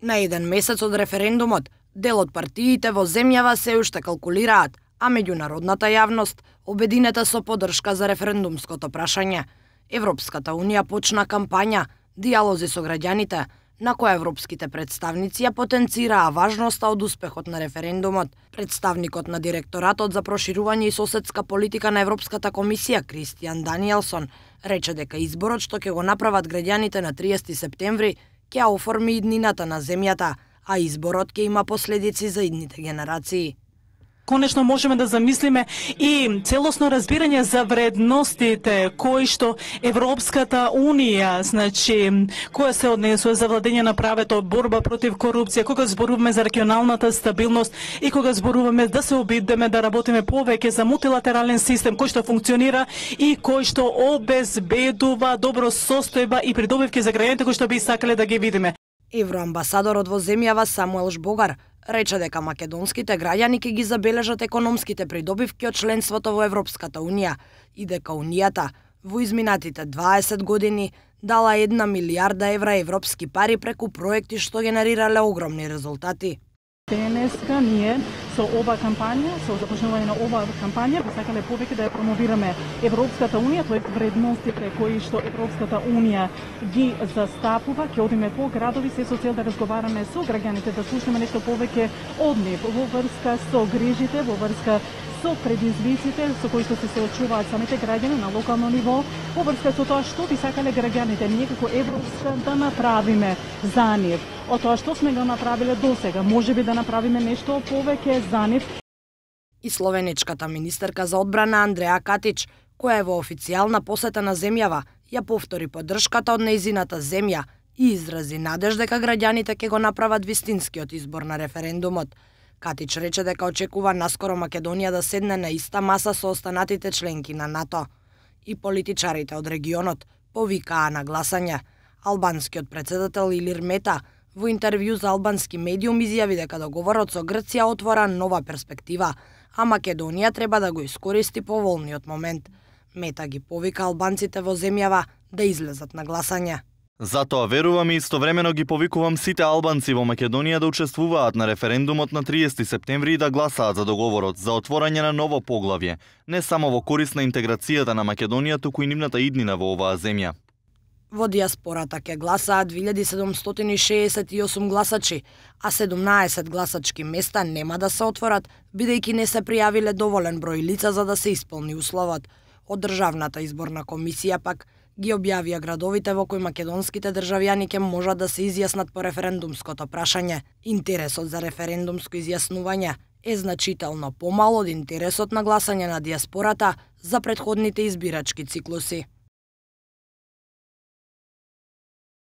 На еден месец од референдумот, дел од партиите во земјава се уште калкулираат, а меѓународната јавност обединета со поддршка за референдумското прашање. Европската унија почна кампања «Диалози со граѓаните», на која европските представници ја потенцираа важноста од успехот на референдумот. Представникот на Директоратот за проширување и соседска политика на Европската комисија Кристијан Даниелсон рече дека изборот што ќе го направат граѓаните на 30 септември ќе ја оформи иднината на земјата, а изборот ќе има последици за идните генерации. Конечно можеме да замислиме и целосно разбирање за вредностите кои што Европската унија, која се однесува за владење на правето, борба против корупција, кога зборуваме за регионалната стабилност и кога зборуваме да се обидеме да работиме повеќе за мултилатерален систем кој што функционира и кој што обезбедува добро состојба и придобивки за граѓаните кои што би сакале да ги видиме. Евроамбасадорот во земјава Самуел Жбогар рече дека македонските граѓани ќе ги забележат економските придобивки од членството во Европската унија и дека унијата во изминатите 20 години дала 1 милијарда евра европски пари преку проекти што генерирале огромни резултати. Денеска ние со ова кампања, со започнување на ова кампања, би сакале повеќе да ја промовираме Европската унија, тоа вредностите кои што Европската унија ги застапува. Ќе одиме по градови се со цел да разговараме со граѓаните, да слушнеме нешто повеќе од нив во врска со грижите, во врска со предизвиците со кои што се соочуваат самите граѓани на локално ниво, во врска со тоа што би сакале граѓаните ние како Европска да направиме за нив. Од тоа што сме го направиле досега, можеби да направиме нешто повеќе за нив. И словеничката министерка за одбрана Андреа Катич, која е во официјална посета на земјава, ја повтори поддршката од нејзината земја и изрази надеж дека граѓаните ќе го направат вистинскиот избор на референдумот. Катич рече дека очекува наскоро Македонија да седне на иста маса со останатите членки на НАТО. И политичарите од регионот повикаа на гласање. Албанскиот председател Илир Мета во интервју за албански медиум изјави дека договорот со Грција отвора нова перспектива, а Македонија треба да го искористи поволниот момент. Мета ги повика албанците во земјава да излезат на гласање. Затоа верувам и истовремено ги повикувам сите албанци во Македонија да учествуваат на референдумот на 30 септември и да гласаат за договорот за отворање на ново поглавје, не само во корист на интеграцијата на Македонија, туку и нивната иднина во оваа земја. Во диаспората ќе гласаат 2768 гласачи, а 17 гласачки места нема да се отворат, бидејќи не се пријавиле доволен број лица за да се исполни условот. Од Државната изборна комисија пак ги објавија градовите во кои македонските државјани ќе можат да се изјаснат по референдумското прашање. Интересот за референдумско изјаснување е значително помал од интересот на гласање на диаспората за претходните избирачки циклуси.